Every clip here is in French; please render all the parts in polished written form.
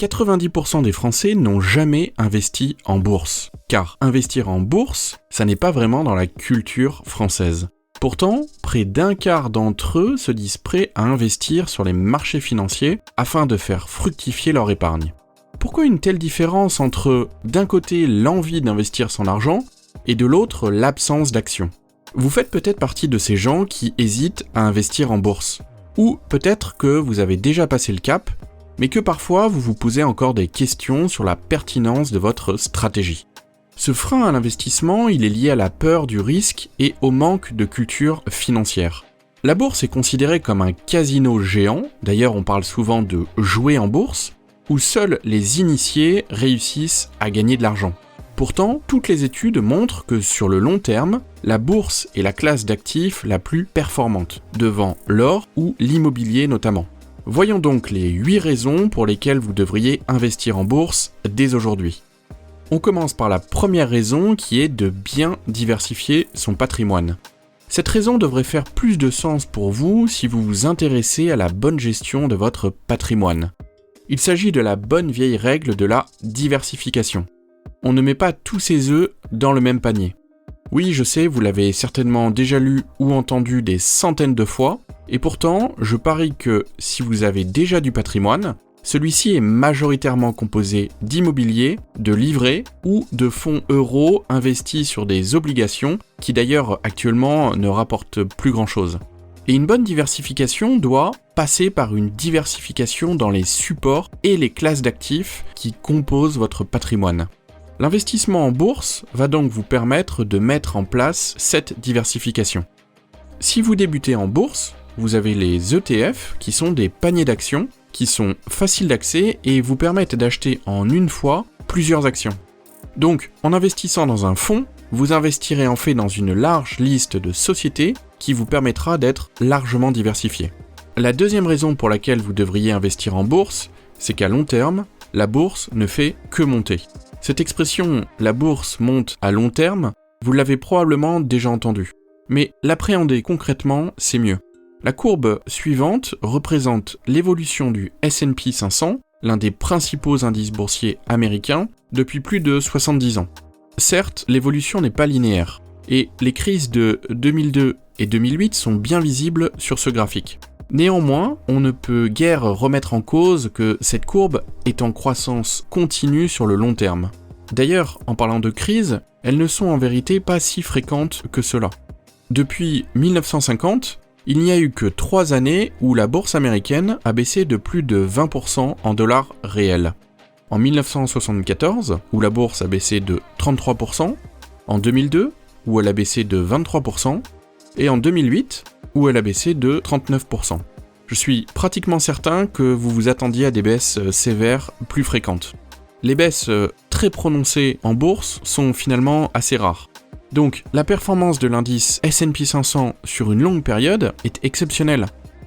90% des Français n'ont jamais investi en bourse. Car investir en bourse, ça n'est pas vraiment dans la culture française. Pourtant, près d'un quart d'entre eux se disent prêts à investir sur les marchés financiers afin de faire fructifier leur épargne. Pourquoi une telle différence entre, d'un côté, l'envie d'investir son argent et de l'autre, l'absence d'action ? Vous faites peut-être partie de ces gens qui hésitent à investir en bourse. Ou peut-être que vous avez déjà passé le cap, mais que parfois vous vous posez encore des questions sur la pertinence de votre stratégie. Ce frein à l'investissement, il est lié à la peur du risque et au manque de culture financière. La bourse est considérée comme un casino géant, d'ailleurs on parle souvent de jouer en bourse, où seuls les initiés réussissent à gagner de l'argent. Pourtant, toutes les études montrent que sur le long terme, la bourse est la classe d'actifs la plus performante, devant l'or ou l'immobilier notamment. Voyons donc les 8 raisons pour lesquelles vous devriez investir en bourse dès aujourd'hui. On commence par la première raison qui est de bien diversifier son patrimoine. Cette raison devrait faire plus de sens pour vous si vous vous intéressez à la bonne gestion de votre patrimoine. Il s'agit de la bonne vieille règle de la diversification. On ne met pas tous ses œufs dans le même panier. Oui, je sais, vous l'avez certainement déjà lu ou entendu des centaines de fois, et pourtant, je parie que si vous avez déjà du patrimoine, celui-ci est majoritairement composé d'immobilier, de livrets ou de fonds euros investis sur des obligations qui d'ailleurs actuellement ne rapportent plus grand-chose. Et une bonne diversification doit passer par une diversification dans les supports et les classes d'actifs qui composent votre patrimoine. L'investissement en bourse va donc vous permettre de mettre en place cette diversification. Si vous débutez en bourse, vous avez les ETF qui sont des paniers d'actions qui sont faciles d'accès et vous permettent d'acheter en une fois plusieurs actions. Donc, en investissant dans un fonds, vous investirez en fait dans une large liste de sociétés qui vous permettra d'être largement diversifié. La deuxième raison pour laquelle vous devriez investir en bourse, c'est qu'à long terme, la bourse ne fait que monter. Cette expression « la bourse monte à long terme », vous l'avez probablement déjà entendue. Mais l'appréhender concrètement, c'est mieux. La courbe suivante représente l'évolution du S&P 500, l'un des principaux indices boursiers américains, depuis plus de 70 ans. Certes, l'évolution n'est pas linéaire, et les crises de 2002 et 2008 sont bien visibles sur ce graphique. Néanmoins, on ne peut guère remettre en cause que cette courbe est en croissance continue sur le long terme. D'ailleurs, en parlant de crise, elles ne sont en vérité pas si fréquentes que cela. Depuis 1950, il n'y a eu que 3 années où la bourse américaine a baissé de plus de 20% en dollars réels. En 1974, où la bourse a baissé de 33%, en 2002, où elle a baissé de 23%, et en 2008, où elle a baissé de 39%. Je suis pratiquement certain que vous vous attendiez à des baisses sévères plus fréquentes. Les baisses très prononcées en bourse sont finalement assez rares. Donc, la performance de l'indice S&P 500 sur une longue période est exceptionnelle.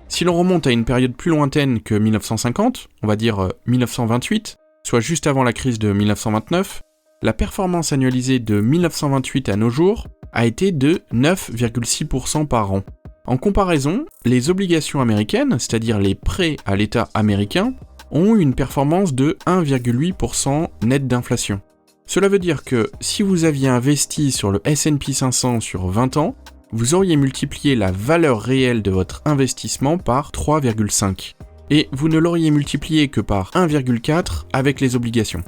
Si l'on remonte à une période plus lointaine que 1950, on va dire 1928, soit juste avant la crise de 1929, la performance annualisée de 1928 à nos jours a été de 9,6% par an. En comparaison, les obligations américaines, c'est-à-dire les prêts à l'État américain, ont eu une performance de 1,8% net d'inflation. Cela veut dire que si vous aviez investi sur le S&P 500 sur 20 ans, vous auriez multiplié la valeur réelle de votre investissement par 3,5. Et vous ne l'auriez multiplié que par 1,4 avec les obligations.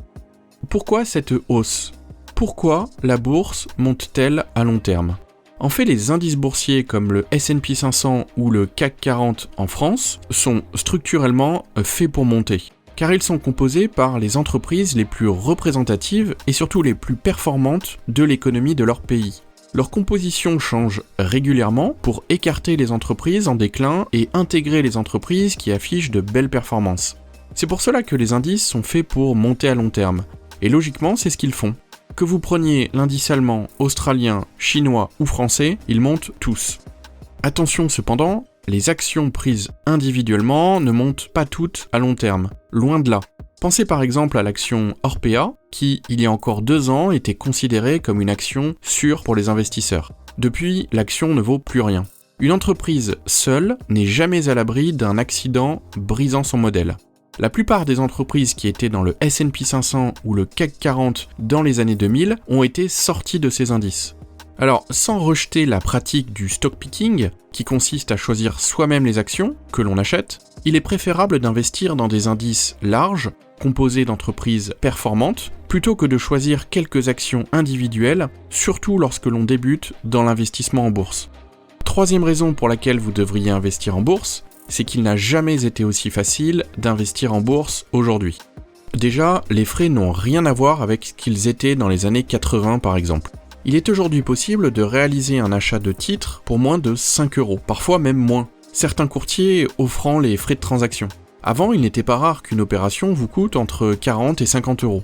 Pourquoi cette hausse ? Pourquoi la bourse monte-t-elle à long terme ? En fait, les indices boursiers comme le S&P 500 ou le CAC 40 en France sont structurellement faits pour monter, car ils sont composés par les entreprises les plus représentatives et surtout les plus performantes de l'économie de leur pays. Leur composition change régulièrement pour écarter les entreprises en déclin et intégrer les entreprises qui affichent de belles performances. C'est pour cela que les indices sont faits pour monter à long terme, et logiquement c'est ce qu'ils font. Que vous preniez l'indice allemand, australien, chinois ou français, ils montent tous. Attention cependant, les actions prises individuellement ne montent pas toutes à long terme, loin de là. Pensez par exemple à l'action Orpea, qui, il y a encore 2 ans, était considérée comme une action sûre pour les investisseurs. Depuis, l'action ne vaut plus rien. Une entreprise seule n'est jamais à l'abri d'un accident brisant son modèle. La plupart des entreprises qui étaient dans le S&P 500 ou le CAC 40 dans les années 2000 ont été sorties de ces indices. Alors, sans rejeter la pratique du stock picking, qui consiste à choisir soi-même les actions que l'on achète, il est préférable d'investir dans des indices larges, composés d'entreprises performantes, plutôt que de choisir quelques actions individuelles, surtout lorsque l'on débute dans l'investissement en bourse. Troisième raison pour laquelle vous devriez investir en bourse, c'est qu'il n'a jamais été aussi facile d'investir en bourse aujourd'hui. Déjà, les frais n'ont rien à voir avec ce qu'ils étaient dans les années 80 par exemple. Il est aujourd'hui possible de réaliser un achat de titres pour moins de 5 €, parfois même moins, certains courtiers offrant les frais de transaction. Avant, il n'était pas rare qu'une opération vous coûte entre 40 et 50 €.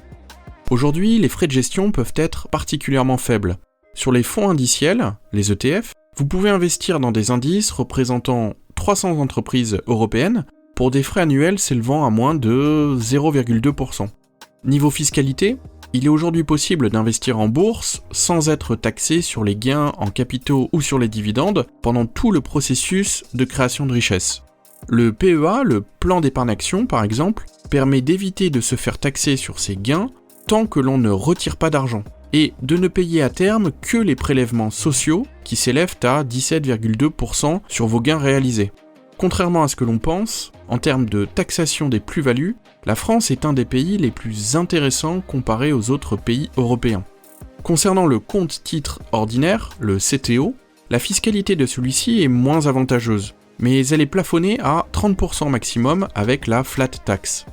Aujourd'hui, les frais de gestion peuvent être particulièrement faibles. Sur les fonds indiciels, les ETF, vous pouvez investir dans des indices représentant 300 entreprises européennes pour des frais annuels s'élevant à moins de 0,2%. Niveau fiscalité, il est aujourd'hui possible d'investir en bourse sans être taxé sur les gains en capitaux ou sur les dividendes pendant tout le processus de création de richesse. Le PEA, le plan d'épargne action par exemple, permet d'éviter de se faire taxer sur ses gains tant que l'on ne retire pas d'argent, et de ne payer à terme que les prélèvements sociaux qui s'élèvent à 17,2% sur vos gains réalisés. Contrairement à ce que l'on pense, en termes de taxation des plus-values, la France est un des pays les plus intéressants comparé aux autres pays européens. Concernant le compte titre ordinaire, le CTO, la fiscalité de celui-ci est moins avantageuse, mais elle est plafonnée à 30% maximum avec la flat tax.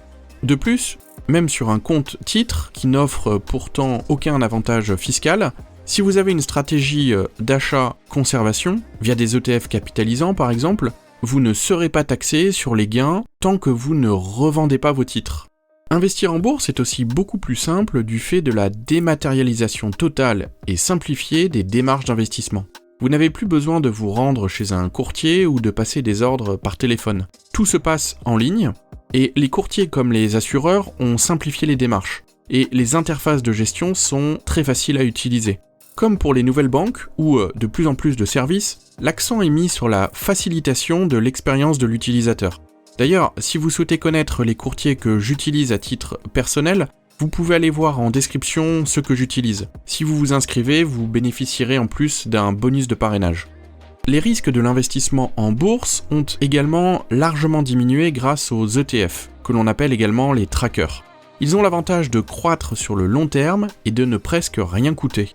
De plus, même sur un compte titre qui n'offre pourtant aucun avantage fiscal, si vous avez une stratégie d'achat-conservation, via des ETF capitalisants par exemple, vous ne serez pas taxé sur les gains tant que vous ne revendez pas vos titres. Investir en bourse est aussi beaucoup plus simple du fait de la dématérialisation totale et simplifiée des démarches d'investissement. Vous n'avez plus besoin de vous rendre chez un courtier ou de passer des ordres par téléphone. Tout se passe en ligne, et les courtiers comme les assureurs ont simplifié les démarches, et les interfaces de gestion sont très faciles à utiliser. Comme pour les nouvelles banques, ou de plus en plus de services, l'accent est mis sur la facilitation de l'expérience de l'utilisateur. D'ailleurs, si vous souhaitez connaître les courtiers que j'utilise à titre personnel, vous pouvez aller voir en description ceux que j'utilise. Si vous vous inscrivez, vous bénéficierez en plus d'un bonus de parrainage. Les risques de l'investissement en bourse ont également largement diminué grâce aux ETF, que l'on appelle également les trackers. Ils ont l'avantage de croître sur le long terme et de ne presque rien coûter.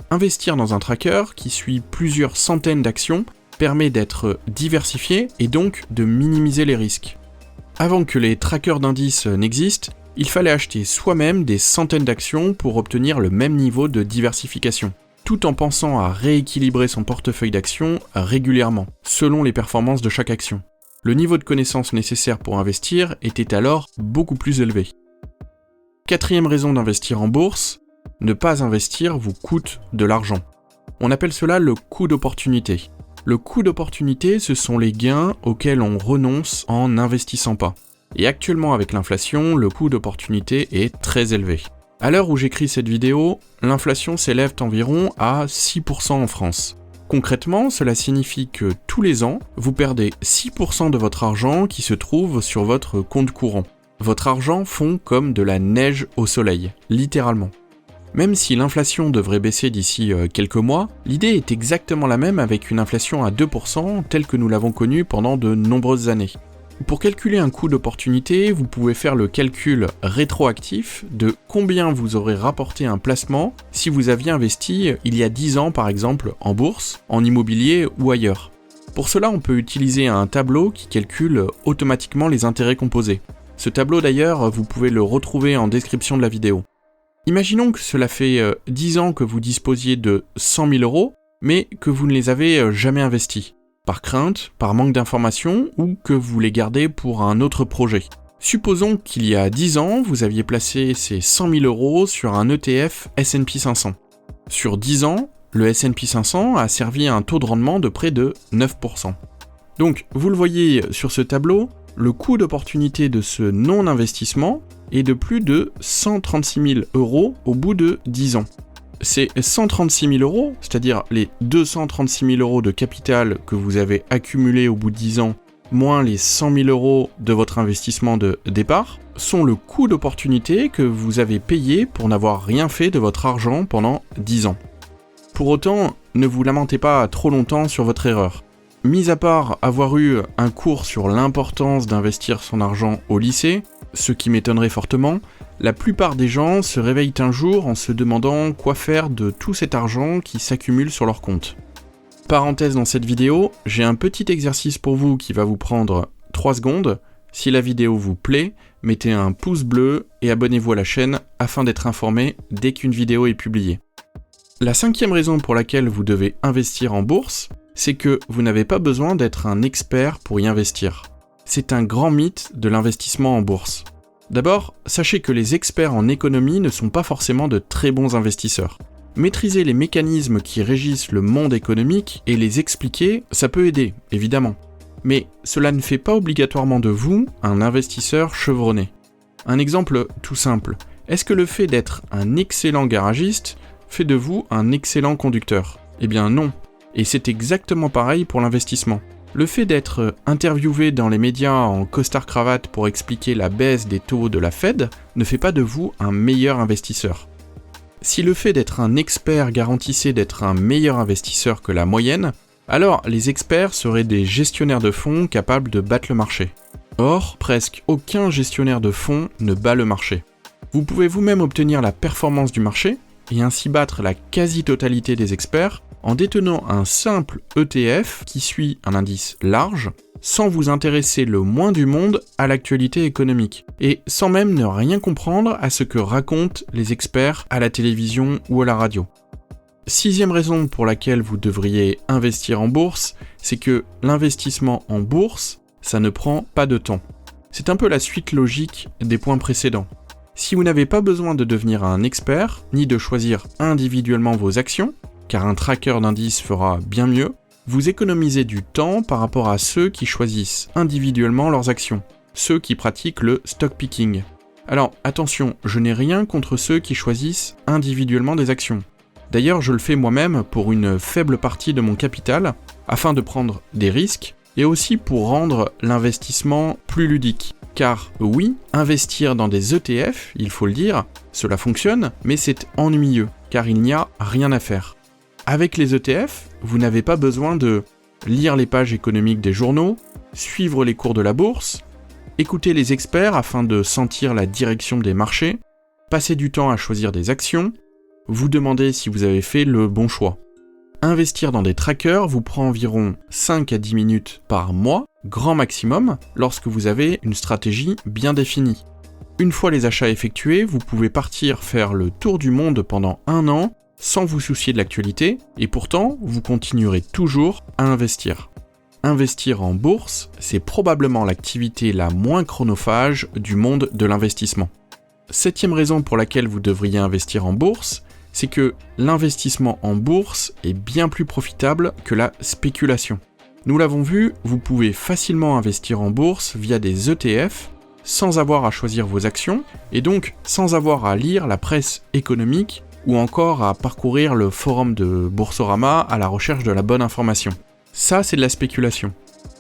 Investir dans un tracker qui suit plusieurs centaines d'actions permet d'être diversifié et donc de minimiser les risques. Avant que les trackers d'indices n'existent, il fallait acheter soi-même des centaines d'actions pour obtenir le même niveau de diversification, tout en pensant à rééquilibrer son portefeuille d'actions régulièrement, selon les performances de chaque action. Le niveau de connaissance nécessaire pour investir était alors beaucoup plus élevé. Quatrième raison d'investir en bourse, ne pas investir vous coûte de l'argent. On appelle cela le coût d'opportunité. Le coût d'opportunité, ce sont les gains auxquels on renonce en n'investissant pas. Et actuellement avec l'inflation, le coût d'opportunité est très élevé. À l'heure où j'écris cette vidéo, l'inflation s'élève environ à 6% en France. Concrètement, cela signifie que tous les ans, vous perdez 6% de votre argent qui se trouve sur votre compte courant. Votre argent fond comme de la neige au soleil, littéralement. Même si l'inflation devrait baisser d'ici quelques mois, l'idée est exactement la même avec une inflation à 2% telle que nous l'avons connue pendant de nombreuses années. Pour calculer un coût d'opportunité, vous pouvez faire le calcul rétroactif de combien vous aurez rapporté un placement si vous aviez investi il y a 10 ans par exemple en bourse, en immobilier ou ailleurs. Pour cela, on peut utiliser un tableau qui calcule automatiquement les intérêts composés. Ce tableau d'ailleurs, vous pouvez le retrouver en description de la vidéo. Imaginons que cela fait 10 ans que vous disposiez de 100 000 €, mais que vous ne les avez jamais investis, par crainte, par manque d'informations, ou que vous les gardez pour un autre projet. Supposons qu'il y a 10 ans, vous aviez placé ces 100 000 € sur un ETF S&P 500. Sur 10 ans, le S&P 500 a servi à un taux de rendement de près de 9%. Donc, vous le voyez sur ce tableau, le coût d'opportunité de ce non-investissement est de plus de 136 000 € au bout de 10 ans. Ces 136 000 €, c'est-à-dire les 236 000 € de capital que vous avez accumulé au bout de 10 ans moins les 100 000 € de votre investissement de départ, sont le coût d'opportunité que vous avez payé pour n'avoir rien fait de votre argent pendant 10 ans. Pour autant, ne vous lamentez pas trop longtemps sur votre erreur. Mis à part avoir eu un cours sur l'importance d'investir son argent au lycée, ce qui m'étonnerait fortement, la plupart des gens se réveillent un jour en se demandant quoi faire de tout cet argent qui s'accumule sur leur compte. Parenthèse dans cette vidéo, j'ai un petit exercice pour vous qui va vous prendre 3 secondes. Si la vidéo vous plaît, mettez un pouce bleu et abonnez-vous à la chaîne afin d'être informé dès qu'une vidéo est publiée. La 5e raison pour laquelle vous devez investir en bourse, c'est que vous n'avez pas besoin d'être un expert pour y investir. C'est un grand mythe de l'investissement en bourse. D'abord, sachez que les experts en économie ne sont pas forcément de très bons investisseurs. Maîtriser les mécanismes qui régissent le monde économique et les expliquer, ça peut aider, évidemment. Mais cela ne fait pas obligatoirement de vous un investisseur chevronné. Un exemple tout simple, est-ce que le fait d'être un excellent garagiste fait de vous un excellent conducteur ? Eh bien non. Et c'est exactement pareil pour l'investissement. Le fait d'être interviewé dans les médias en costard-cravate pour expliquer la baisse des taux de la Fed ne fait pas de vous un meilleur investisseur. Si le fait d'être un expert garantissait d'être un meilleur investisseur que la moyenne, alors les experts seraient des gestionnaires de fonds capables de battre le marché. Or, presque aucun gestionnaire de fonds ne bat le marché. Vous pouvez vous-même obtenir la performance du marché et ainsi battre la quasi-totalité des experts en détenant un simple ETF qui suit un indice large, sans vous intéresser le moins du monde à l'actualité économique, et sans même ne rien comprendre à ce que racontent les experts à la télévision ou à la radio. 6e raison pour laquelle vous devriez investir en bourse, c'est que l'investissement en bourse, ça ne prend pas de temps. C'est un peu la suite logique des points précédents. Si vous n'avez pas besoin de devenir un expert, ni de choisir individuellement vos actions, car un tracker d'indices fera bien mieux, vous économisez du temps par rapport à ceux qui choisissent individuellement leurs actions, ceux qui pratiquent le stock picking. Alors attention, je n'ai rien contre ceux qui choisissent individuellement des actions. D'ailleurs, je le fais moi-même pour une faible partie de mon capital, afin de prendre des risques, et aussi pour rendre l'investissement plus ludique. Car oui, investir dans des ETF, il faut le dire, cela fonctionne, mais c'est ennuyeux, car il n'y a rien à faire. Avec les ETF, vous n'avez pas besoin de lire les pages économiques des journaux, suivre les cours de la bourse, écouter les experts afin de sentir la direction des marchés, passer du temps à choisir des actions, vous demander si vous avez fait le bon choix. Investir dans des trackers vous prend environ 5 à 10 minutes par mois, grand maximum, lorsque vous avez une stratégie bien définie. Une fois les achats effectués, vous pouvez partir faire le tour du monde pendant 1 an, sans vous soucier de l'actualité, et pourtant, vous continuerez toujours à investir. Investir en bourse, c'est probablement l'activité la moins chronophage du monde de l'investissement. 7e raison pour laquelle vous devriez investir en bourse, c'est que l'investissement en bourse est bien plus profitable que la spéculation. Nous l'avons vu, vous pouvez facilement investir en bourse via des ETF, sans avoir à choisir vos actions, et donc sans avoir à lire la presse économique ou encore à parcourir le forum de Boursorama à la recherche de la bonne information. Ça, c'est de la spéculation.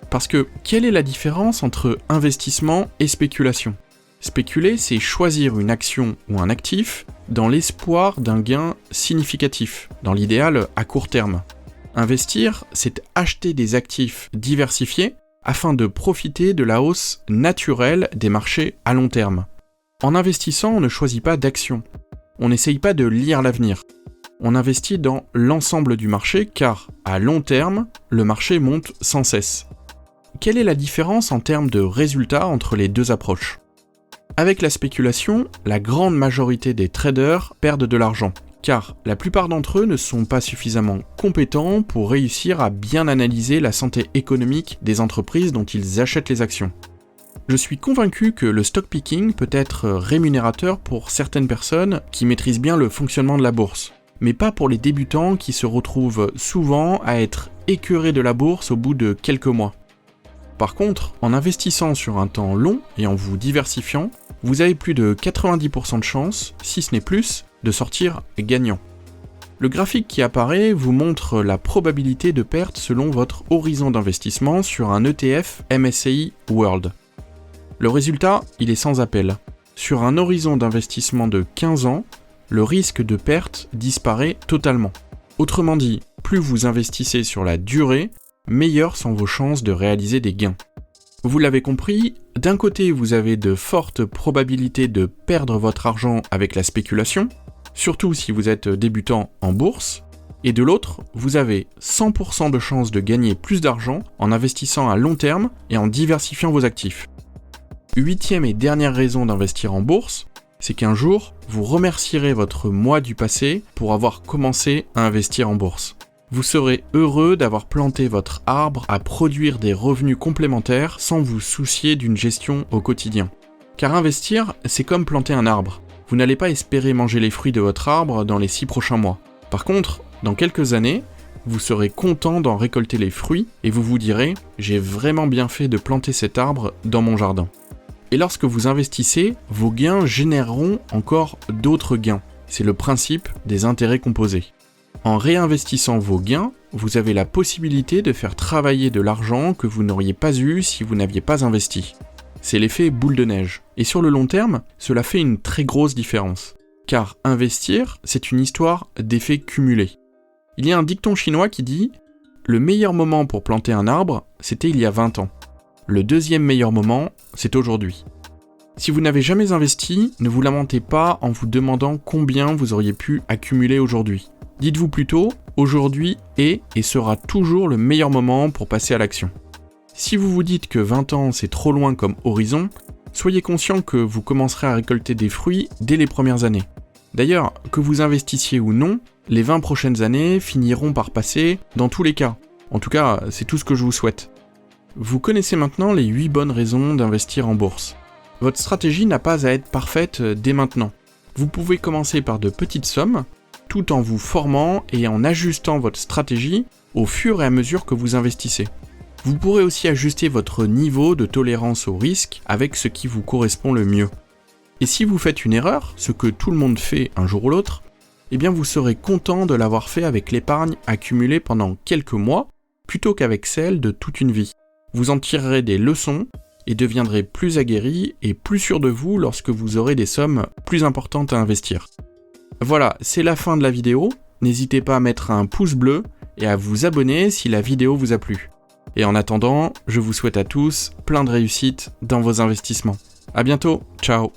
Parce que, quelle est la différence entre investissement et spéculation ? Spéculer, c'est choisir une action ou un actif dans l'espoir d'un gain significatif, dans l'idéal à court terme. Investir, c'est acheter des actifs diversifiés afin de profiter de la hausse naturelle des marchés à long terme. En investissant, on ne choisit pas d'action. On n'essaye pas de lire l'avenir. On investit dans l'ensemble du marché car, à long terme, le marché monte sans cesse. Quelle est la différence en termes de résultats entre les deux approches ? Avec la spéculation, la grande majorité des traders perdent de l'argent, car la plupart d'entre eux ne sont pas suffisamment compétents pour réussir à bien analyser la santé économique des entreprises dont ils achètent les actions. Je suis convaincu que le stock picking peut être rémunérateur pour certaines personnes qui maîtrisent bien le fonctionnement de la bourse, mais pas pour les débutants qui se retrouvent souvent à être écœurés de la bourse au bout de quelques mois. Par contre, en investissant sur un temps long et en vous diversifiant, vous avez plus de 90% de chances, si ce n'est plus, de sortir gagnant. Le graphique qui apparaît vous montre la probabilité de perte selon votre horizon d'investissement sur un ETF MSCI World. Le résultat, il est sans appel. Sur un horizon d'investissement de 15 ans, le risque de perte disparaît totalement. Autrement dit, plus vous investissez sur la durée, meilleures sont vos chances de réaliser des gains. Vous l'avez compris, d'un côté vous avez de fortes probabilités de perdre votre argent avec la spéculation, surtout si vous êtes débutant en bourse, et de l'autre, vous avez 100% de chances de gagner plus d'argent en investissant à long terme et en diversifiant vos actifs. 8e et dernière raison d'investir en bourse, c'est qu'un jour, vous remercierez votre moi du passé pour avoir commencé à investir en bourse. Vous serez heureux d'avoir planté votre arbre à produire des revenus complémentaires sans vous soucier d'une gestion au quotidien. Car investir, c'est comme planter un arbre. Vous n'allez pas espérer manger les fruits de votre arbre dans les 6 prochains mois. Par contre, dans quelques années, vous serez content d'en récolter les fruits et vous vous direz « j'ai vraiment bien fait de planter cet arbre dans mon jardin ». Et lorsque vous investissez, vos gains généreront encore d'autres gains. C'est le principe des intérêts composés. En réinvestissant vos gains, vous avez la possibilité de faire travailler de l'argent que vous n'auriez pas eu si vous n'aviez pas investi. C'est l'effet boule de neige. Et sur le long terme, cela fait une très grosse différence. Car investir, c'est une histoire d'effets cumulés. Il y a un dicton chinois qui dit « Le meilleur moment pour planter un arbre, c'était il y a 20 ans. Le deuxième meilleur moment, c'est aujourd'hui. » Si vous n'avez jamais investi, ne vous lamentez pas en vous demandant combien vous auriez pu accumuler aujourd'hui. Dites-vous plutôt, aujourd'hui est et sera toujours le meilleur moment pour passer à l'action. Si vous vous dites que 20 ans c'est trop loin comme horizon, soyez conscient que vous commencerez à récolter des fruits dès les premières années. D'ailleurs, que vous investissiez ou non, les 20 prochaines années finiront par passer dans tous les cas. En tout cas, c'est tout ce que je vous souhaite. Vous connaissez maintenant les 8 bonnes raisons d'investir en bourse. Votre stratégie n'a pas à être parfaite dès maintenant. Vous pouvez commencer par de petites sommes, tout en vous formant et en ajustant votre stratégie au fur et à mesure que vous investissez. Vous pourrez aussi ajuster votre niveau de tolérance au risque avec ce qui vous correspond le mieux. Et si vous faites une erreur, ce que tout le monde fait un jour ou l'autre, eh bien vous serez content de l'avoir fait avec l'épargne accumulée pendant quelques mois, plutôt qu'avec celle de toute une vie. Vous en tirerez des leçons et deviendrez plus aguerri et plus sûr de vous lorsque vous aurez des sommes plus importantes à investir. Voilà, c'est la fin de la vidéo. N'hésitez pas à mettre un pouce bleu et à vous abonner si la vidéo vous a plu. Et en attendant, je vous souhaite à tous plein de réussite dans vos investissements. À bientôt, ciao.